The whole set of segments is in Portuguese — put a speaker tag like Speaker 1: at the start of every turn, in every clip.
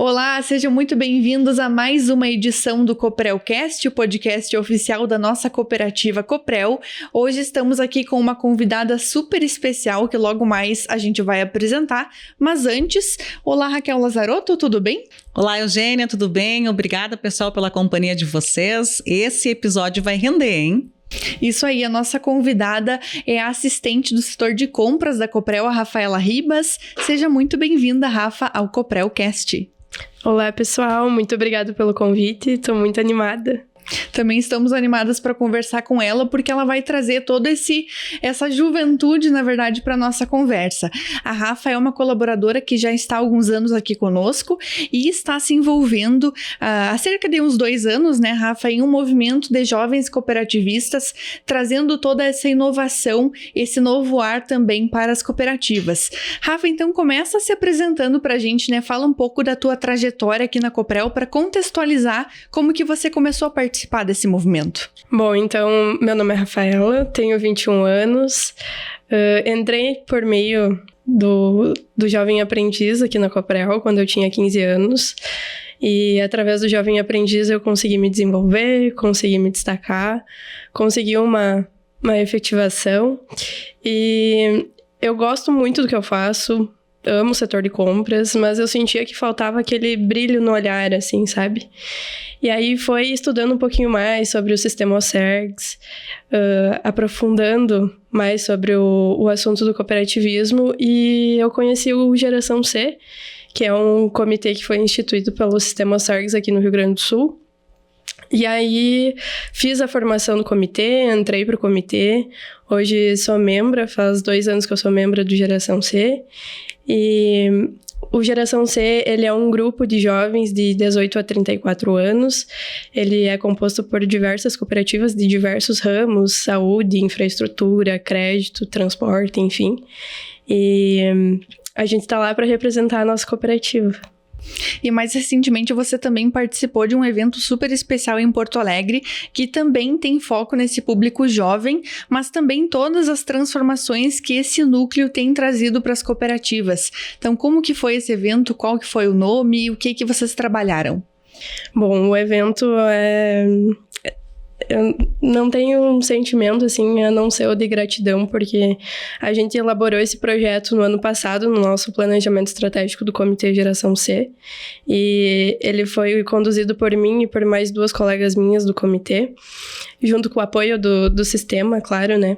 Speaker 1: Olá, sejam muito bem-vindos a mais uma edição do CoprelCast, o podcast oficial da nossa cooperativa Coprel. Hoje estamos aqui com uma convidada super especial que logo mais a gente vai apresentar, mas antes, olá Raquel Lazarotto, tudo bem?
Speaker 2: Olá Eugênia, tudo bem? Obrigada pessoal pela companhia de vocês. Esse episódio vai render, hein?
Speaker 1: Isso aí, a nossa convidada é a assistente do setor de compras da Coprel, a Rafaela Ribas. Seja muito bem-vinda, Rafa, ao CoprelCast.
Speaker 3: Olá, pessoal. Muito obrigada pelo convite. Estou muito animada.
Speaker 1: Também estamos animadas para conversar com ela, porque ela vai trazer toda essa juventude, na verdade, para a nossa conversa. A Rafa é uma colaboradora que já está há alguns anos aqui conosco e está se envolvendo há cerca de uns 2 anos, né, Rafa, em um movimento de jovens cooperativistas, trazendo toda essa inovação, esse novo ar também para as cooperativas. Rafa, então começa se apresentando para a gente, né? Fala um pouco da tua trajetória aqui na Coprel para contextualizar como que você começou a participar desse movimento.
Speaker 3: Bom, então, meu nome é Rafaela, tenho 21 anos, entrei por meio do Jovem Aprendiz aqui na Coprel quando eu tinha 15 anos e através do Jovem Aprendiz eu consegui me desenvolver, consegui me destacar, consegui uma efetivação e eu gosto muito do que eu faço. Amo o setor de compras, mas eu sentia que faltava aquele brilho no olhar, assim, sabe? E aí foi estudando um pouquinho mais sobre o sistema OCERGS, aprofundando mais sobre o assunto do cooperativismo, e eu conheci o Geração C, que é um comitê que foi instituído pelo sistema OCERGS aqui no Rio Grande do Sul. E aí fiz a formação do comitê, entrei para o comitê, hoje sou membro, faz 2 anos que eu sou membro do Geração C, e o Geração C, ele é um grupo de jovens de 18 a 34 anos, ele é composto por diversas cooperativas de diversos ramos, saúde, infraestrutura, crédito, transporte, enfim, e a gente está lá para representar a nossa cooperativa.
Speaker 1: E mais recentemente você também participou de um evento super especial em Porto Alegre, que também tem foco nesse público jovem, mas também todas as transformações que esse núcleo tem trazido para as cooperativas. Então, como que foi esse evento? Qual que foi o nome? O que vocês trabalharam?
Speaker 3: Bom, o evento eu não tenho um sentimento, assim, a não ser o de gratidão, porque a gente elaborou esse projeto no ano passado, no nosso planejamento estratégico do Comitê Geração C, e ele foi conduzido por mim e por mais 2 colegas minhas do comitê, junto com o apoio do sistema, claro, né?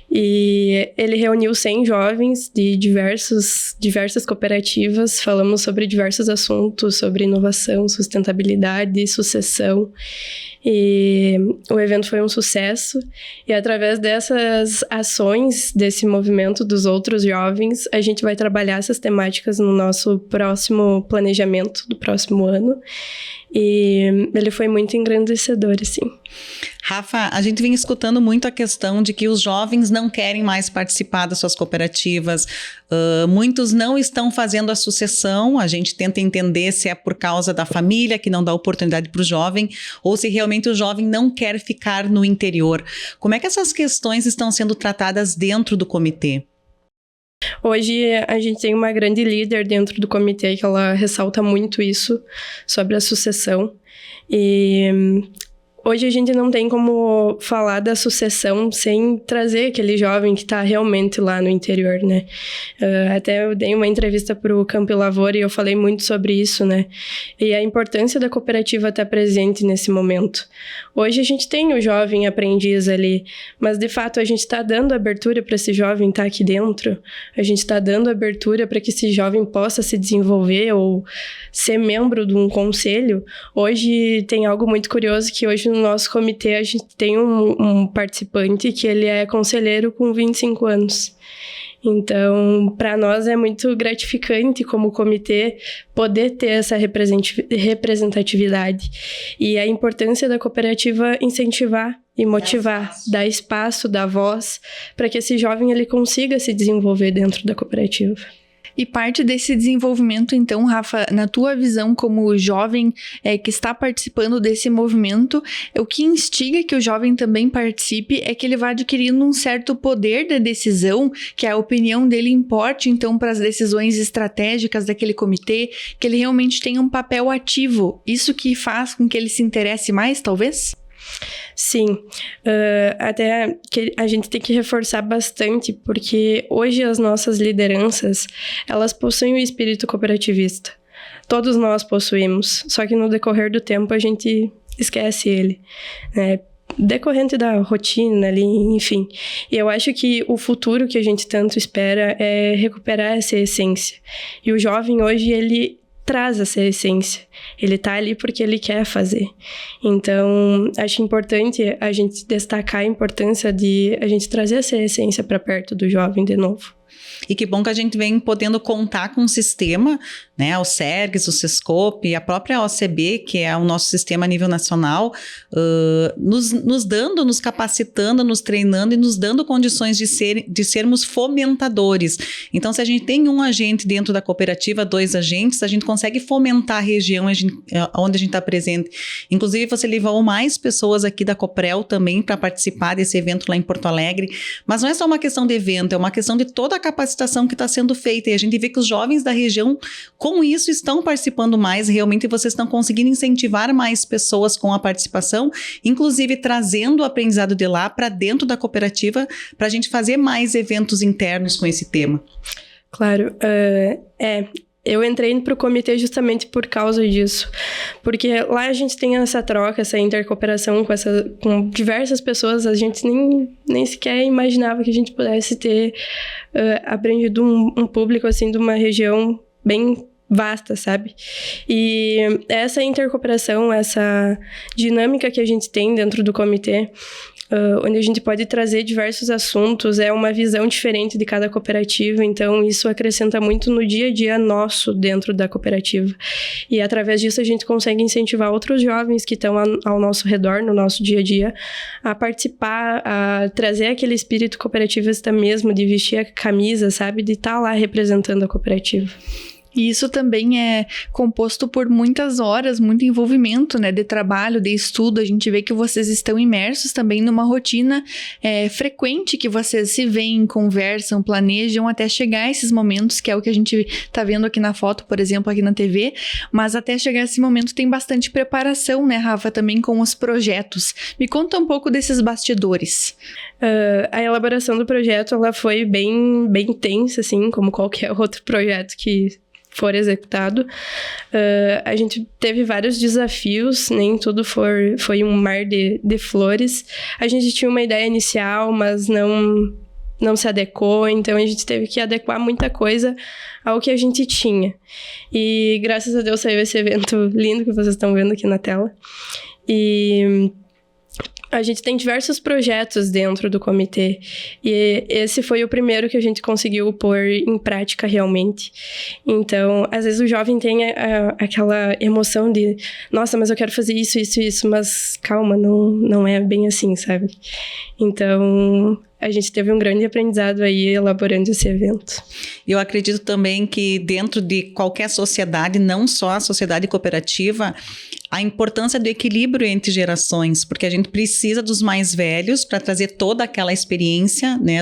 Speaker 3: E ele reuniu 100 jovens de diversas cooperativas, falamos sobre diversos assuntos, sobre inovação, sustentabilidade, sucessão, e o evento foi um sucesso, e através dessas ações, desse movimento dos outros jovens, a gente vai trabalhar essas temáticas no nosso próximo planejamento do próximo ano, e ele foi muito engrandecedor, assim.
Speaker 2: Rafa, a gente vem escutando muito a questão de que os jovens não querem mais participar das suas cooperativas, muitos não estão fazendo a sucessão, a gente tenta entender se é por causa da família que não dá oportunidade para o jovem, ou se realmente o jovem não quer ficar no interior. Como é que essas questões estão sendo tratadas dentro do comitê?
Speaker 3: Hoje a gente tem uma grande líder dentro do comitê que ela ressalta muito isso sobre a sucessão, e hoje a gente não tem como falar da sucessão sem trazer aquele jovem que está realmente lá no interior, né? Até eu dei uma entrevista para o Campo e Lavoura e eu falei muito sobre isso, né? E a importância da cooperativa estar presente nesse momento. Hoje a gente tem o jovem aprendiz ali, mas de fato a gente está dando abertura para esse jovem estar aqui dentro, a gente está dando abertura para que esse jovem possa se desenvolver ou ser membro de um conselho. Hoje tem algo muito curioso que hoje no nosso comitê a gente tem um participante que ele é conselheiro com 25 anos. Então, para nós é muito gratificante como comitê poder ter essa representatividade e a importância da cooperativa incentivar e motivar, dar espaço, dar voz para que esse jovem ele consiga se desenvolver dentro da cooperativa.
Speaker 1: E parte desse desenvolvimento, então, Rafa, na tua visão como jovem que está participando desse movimento, o que instiga que o jovem também participe é que ele vai adquirindo um certo poder da decisão, que a opinião dele importe, então, para as decisões estratégicas daquele comitê, que ele realmente tenha um papel ativo. Isso que faz com que ele se interesse mais, talvez?
Speaker 3: Sim, até que a gente tem que reforçar bastante, porque hoje as nossas lideranças, elas possuem o espírito cooperativista. Todos nós possuímos, só que no decorrer do tempo a gente esquece ele, né? Decorrente da rotina ali, enfim. E eu acho que o futuro que a gente tanto espera é recuperar essa essência. E o jovem hoje, ele traz essa essência. Ele tá ali porque ele quer fazer. Então, acho importante a gente destacar a importância de a gente trazer essa essência para perto do jovem de novo.
Speaker 2: E que bom que a gente vem podendo contar com um sistema, né, o SERGS, o SESCOP, a própria OCB, que é o nosso sistema a nível nacional, nos capacitando, nos treinando e nos dando condições de sermos fomentadores. Então, se a gente tem um agente dentro da cooperativa, 2 agentes, a gente consegue fomentar a região onde a gente está presente. Inclusive, você levou mais pessoas aqui da Coprel também para participar desse evento lá em Porto Alegre, mas não é só uma questão de evento, é uma questão de toda a capacitação que está sendo feita, e a gente vê que os jovens da região, com isso, estão participando mais, realmente vocês estão conseguindo incentivar mais pessoas com a participação, inclusive trazendo o aprendizado de lá para dentro da cooperativa, para a gente fazer mais eventos internos com esse tema.
Speaker 3: Claro, eu entrei para o comitê justamente por causa disso, porque lá a gente tem essa troca, essa intercooperação com diversas pessoas, a gente nem sequer imaginava que a gente pudesse ter aprendido um público assim de uma região bem vasta, sabe? E essa intercooperação, essa dinâmica que a gente tem dentro do comitê, onde a gente pode trazer diversos assuntos, é uma visão diferente de cada cooperativa, então isso acrescenta muito no dia a dia nosso dentro da cooperativa. E através disso a gente consegue incentivar outros jovens que estão ao nosso redor, no nosso dia a dia, a participar, a trazer aquele espírito cooperativista mesmo, de vestir a camisa, sabe? De estar lá representando a cooperativa.
Speaker 1: E isso também é composto por muitas horas, muito envolvimento, né, de trabalho, de estudo. A gente vê que vocês estão imersos também numa rotina frequente, que vocês se veem, conversam, planejam até chegar a esses momentos, que é o que a gente está vendo aqui na foto, por exemplo, aqui na TV. Mas até chegar a esse momento tem bastante preparação, né, Rafa, também com os projetos. Me conta um pouco desses bastidores.
Speaker 3: A elaboração do projeto, ela foi bem tensa, assim, como qualquer outro projeto que for executado. A gente teve vários desafios, nem tudo foi um mar de flores. A gente tinha uma ideia inicial, mas não se adequou, então a gente teve que adequar muita coisa ao que a gente tinha. E graças a Deus saiu esse evento lindo que vocês estão vendo aqui na tela. E a gente tem diversos projetos dentro do comitê, e esse foi o primeiro que a gente conseguiu pôr em prática realmente. Então, às vezes o jovem tem aquela emoção de, nossa, mas eu quero fazer isso, mas calma, não é bem assim, sabe? Então, a gente teve um grande aprendizado aí elaborando esse evento.
Speaker 2: Eu acredito também que dentro de qualquer sociedade, não só a sociedade cooperativa, a importância do equilíbrio entre gerações, porque a gente precisa dos mais velhos para trazer toda aquela experiência, né,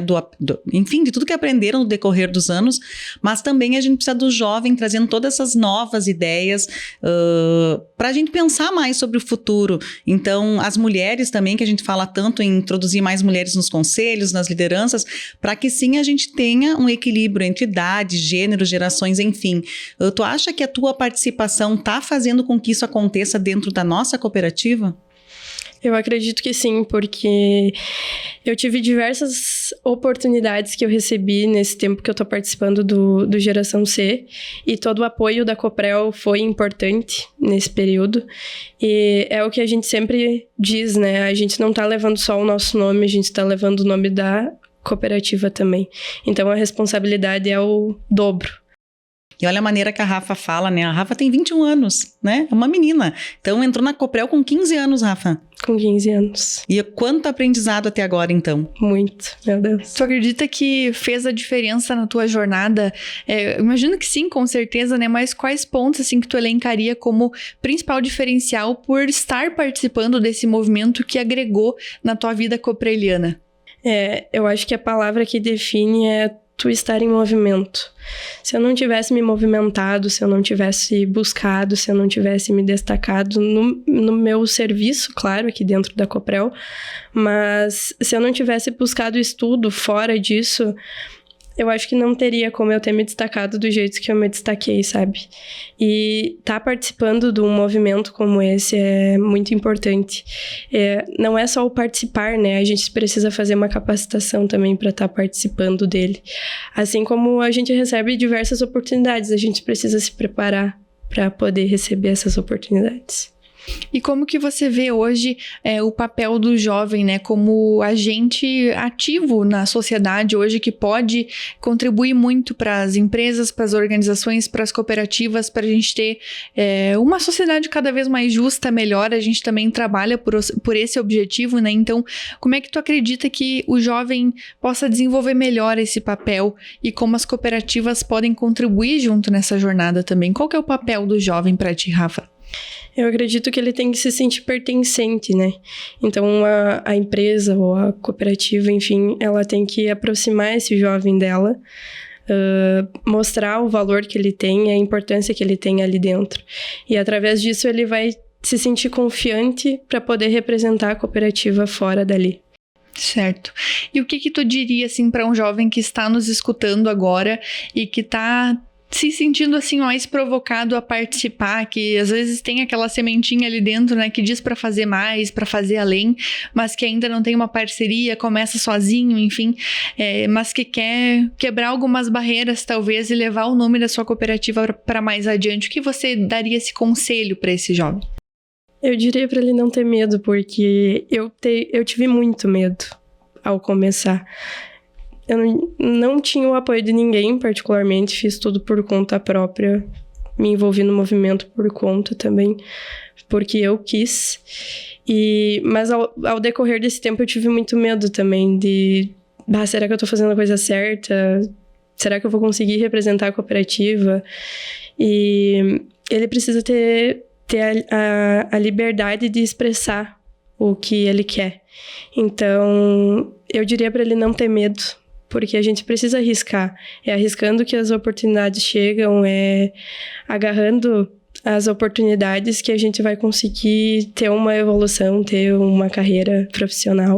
Speaker 2: enfim, de tudo que aprenderam no decorrer dos anos, mas também a gente precisa do jovem trazendo todas essas novas ideias para a gente pensar mais sobre o futuro. Então, as mulheres também, que a gente fala tanto em introduzir mais mulheres nos conselhos, nas lideranças, para que sim a gente tenha um equilíbrio entre idade, gênero, gerações, enfim. Tu acha que a tua participação está fazendo com que isso aconteça dentro da nossa cooperativa?
Speaker 3: Eu acredito que sim, porque eu tive diversas oportunidades que eu recebi nesse tempo que eu estou participando do Geração C, e todo o apoio da Coprel foi importante nesse período, e é o que a gente sempre diz, né? A gente não está levando só o nosso nome, a gente está levando o nome da cooperativa também. Então a responsabilidade é o dobro.
Speaker 2: E olha a maneira que a Rafa fala, né? A Rafa tem 21 anos, né? É uma menina. Então, entrou na Coprel com 15 anos, Rafa.
Speaker 3: Com 15 anos.
Speaker 2: E quanto aprendizado até agora, então?
Speaker 3: Muito, meu Deus.
Speaker 1: Tu acredita que fez a diferença na tua jornada? Imagino que sim, com certeza, né? Mas quais pontos, assim, que tu elencaria como principal diferencial por estar participando desse movimento que agregou na tua vida copreliana?
Speaker 3: Eu acho que a palavra que define é tu estar em movimento. Se eu não tivesse me movimentado, se eu não tivesse buscado, se eu não tivesse me destacado no meu serviço, claro, aqui dentro da Coprel, mas se eu não tivesse buscado estudo fora disso, eu acho que não teria como eu ter me destacado do jeito que eu me destaquei, sabe? E estar participando de um movimento como esse é muito importante. Não é só o participar, né? A gente precisa fazer uma capacitação também para estar participando dele. Assim como a gente recebe diversas oportunidades, a gente precisa se preparar para poder receber essas oportunidades.
Speaker 1: E como que você vê hoje o papel do jovem, né, como agente ativo na sociedade hoje que pode contribuir muito para as empresas, para as organizações, para as cooperativas, para a gente ter uma sociedade cada vez mais justa, melhor. A gente também trabalha por esse objetivo, né? Então, como é que tu acredita que o jovem possa desenvolver melhor esse papel e como as cooperativas podem contribuir junto nessa jornada também? Qual que é o papel do jovem para ti, Rafa?
Speaker 3: Eu acredito que ele tem que se sentir pertencente, né? Então, a empresa ou a cooperativa, enfim, ela tem que aproximar esse jovem dela, mostrar o valor que ele tem, a importância que ele tem ali dentro. E, através disso, ele vai se sentir confiante para poder representar a cooperativa fora dali.
Speaker 1: Certo. E o que tu diria, assim, para um jovem que está nos escutando agora e que está se sentindo assim mais provocado a participar, que às vezes tem aquela sementinha ali dentro, né, que diz para fazer mais, para fazer além, mas que ainda não tem uma parceria, começa sozinho, enfim, mas que quer quebrar algumas barreiras talvez e levar o nome da sua cooperativa para mais adiante. O que você daria esse conselho para esse jovem?
Speaker 3: Eu diria para ele não ter medo, porque eu tive muito medo ao começar. Eu não tinha o apoio de ninguém, particularmente, fiz tudo por conta própria, me envolvi no movimento por conta também, porque eu quis. Mas ao decorrer desse tempo eu tive muito medo também de, será que eu tô fazendo a coisa certa? Será que eu vou conseguir representar a cooperativa? E ele precisa ter a liberdade de expressar o que ele quer. Então, eu diria para ele não ter medo, porque a gente precisa arriscar. É arriscando que as oportunidades chegam, é agarrando as oportunidades que a gente vai conseguir ter uma evolução, ter uma carreira profissional.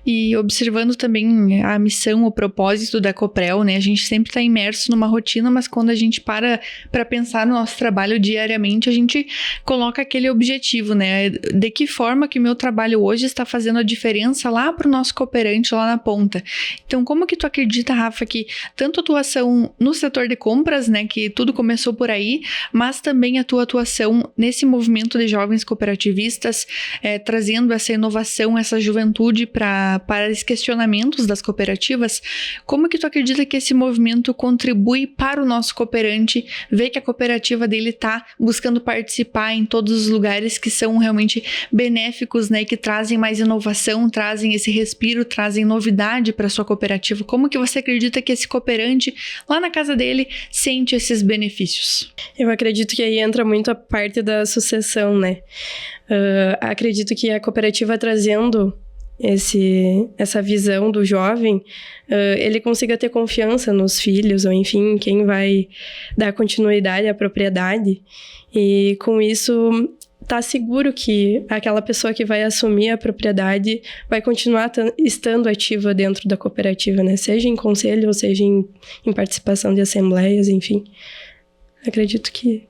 Speaker 1: E observando também a missão, o propósito da Coprel, né? A gente sempre está imerso numa rotina, mas quando a gente para pensar no nosso trabalho diariamente, a gente coloca aquele objetivo, né? De que forma que o meu trabalho hoje está fazendo a diferença lá para o nosso cooperante, lá na ponta. Então, como que tu acredita, Rafa, que tanto a atuação no setor de compras, né? Que tudo começou por aí, mas também a tua atuação nesse movimento de jovens cooperativistas, trazendo essa inovação, essa juventude para os questionamentos das cooperativas, como que tu acredita que esse movimento contribui para o nosso cooperante ver que a cooperativa dele está buscando participar em todos os lugares que são realmente benéficos, né, que trazem mais inovação, trazem esse respiro, trazem novidade para a sua cooperativa? Como que você acredita que esse cooperante lá na casa dele sente esses benefícios?
Speaker 3: Eu acredito que aí entra muito a parte da sucessão, né? Acredito que a cooperativa trazendo essa visão do jovem, ele consiga ter confiança nos filhos, ou enfim, quem vai dar continuidade à propriedade, e com isso tá seguro que aquela pessoa que vai assumir a propriedade vai continuar estando ativa dentro da cooperativa, né? Seja em conselho, ou seja em participação de assembleias, enfim. Acredito que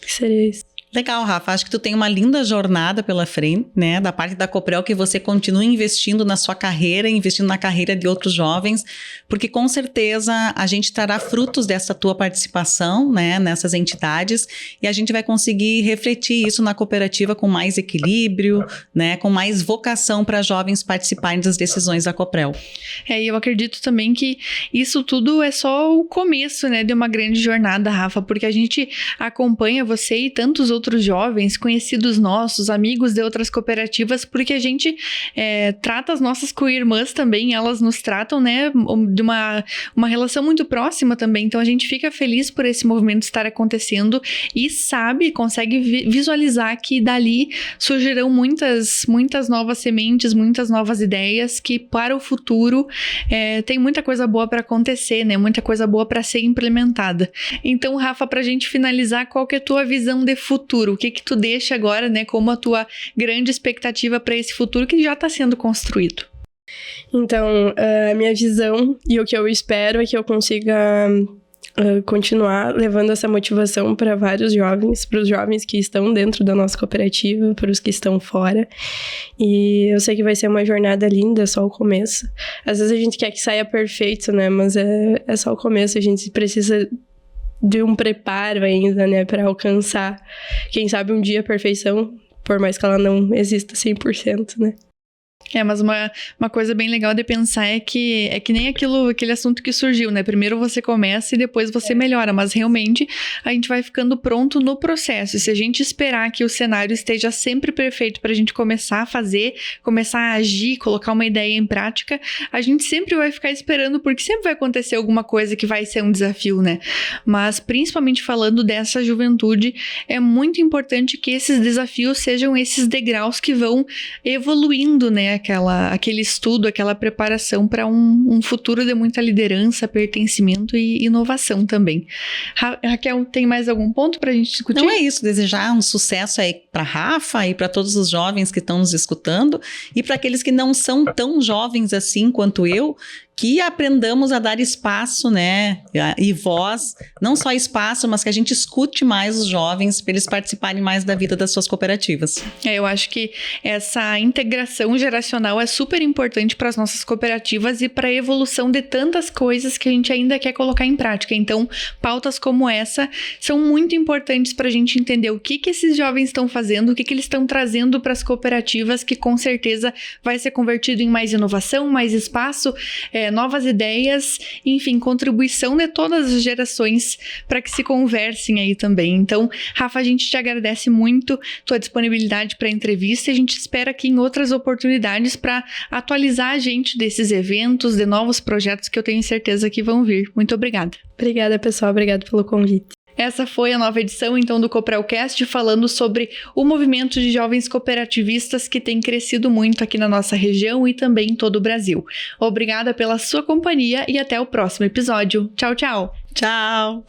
Speaker 3: seria isso.
Speaker 2: Legal, Rafa. Acho que tu tem uma linda jornada pela frente, né? Da parte da Coprel, que você continue investindo na sua carreira, investindo na carreira de outros jovens, porque com certeza a gente trará frutos dessa tua participação, né? Nessas entidades, e a gente vai conseguir refletir isso na cooperativa com mais equilíbrio, né? Com mais vocação para jovens participarem das decisões da Coprel.
Speaker 1: E eu acredito também que isso tudo é só o começo, né? De uma grande jornada, Rafa, porque a gente acompanha você e tantos outros jovens, conhecidos nossos, amigos de outras cooperativas, porque a gente trata as nossas co-irmãs também, elas nos tratam, né, de uma relação muito próxima também, então a gente fica feliz por esse movimento estar acontecendo e consegue visualizar que dali surgirão muitas novas sementes, muitas novas ideias que para o futuro tem muita coisa boa para acontecer, né, muita coisa boa para ser implementada. Então, Rafa, pra gente finalizar, qual que é a tua visão de futuro? O que tu deixa agora, né, como a tua grande expectativa para esse futuro que já está sendo construído?
Speaker 3: Então, a minha visão e o que eu espero é que eu consiga continuar levando essa motivação para vários jovens, para os jovens que estão dentro da nossa cooperativa, para os que estão fora. E eu sei que vai ser uma jornada linda, é só o começo. Às vezes a gente quer que saia perfeito, né, mas é só o começo, a gente precisa de um preparo ainda, né, para alcançar, quem sabe um dia a perfeição, por mais que ela não exista 100%, né.
Speaker 1: Mas uma coisa bem legal de pensar é que nem aquele assunto que surgiu, né? Primeiro você começa e depois você melhora, mas realmente a gente vai ficando pronto no processo. E se a gente esperar que o cenário esteja sempre perfeito pra gente começar a fazer, começar a agir, colocar uma ideia em prática, a gente sempre vai ficar esperando, porque sempre vai acontecer alguma coisa que vai ser um desafio, né? Mas principalmente falando dessa juventude, é muito importante que esses desafios sejam esses degraus que vão evoluindo, né? Aquele estudo, aquela preparação para um futuro de muita liderança, pertencimento e inovação também. Raquel, tem mais algum ponto para a gente discutir?
Speaker 2: Não, é isso, desejar um sucesso aí para Rafa e para todos os jovens que estão nos escutando e para aqueles que não são tão jovens assim quanto eu, que aprendamos a dar espaço, né, e voz, não só espaço, mas que a gente escute mais os jovens para eles participarem mais da vida das suas cooperativas.
Speaker 1: Eu acho que essa integração geracional é super importante para as nossas cooperativas e para a evolução de tantas coisas que a gente ainda quer colocar em prática. Então, pautas como essa são muito importantes para a gente entender o que esses jovens estão fazendo, o que eles estão trazendo para as cooperativas, que com certeza vai ser convertido em mais inovação, mais espaço, novas ideias, enfim, contribuição de todas as gerações para que se conversem aí também. Então, Rafa, a gente te agradece muito tua disponibilidade para a entrevista e a gente espera aqui em outras oportunidades para atualizar a gente desses eventos, de novos projetos que eu tenho certeza que vão vir. Muito obrigada.
Speaker 3: Obrigada, pessoal. Obrigada pelo convite.
Speaker 1: Essa foi a nova edição, então, do Coprelcast, falando sobre o movimento de jovens cooperativistas que tem crescido muito aqui na nossa região e também em todo o Brasil. Obrigada pela sua companhia e até o próximo episódio. Tchau, tchau!
Speaker 2: Tchau!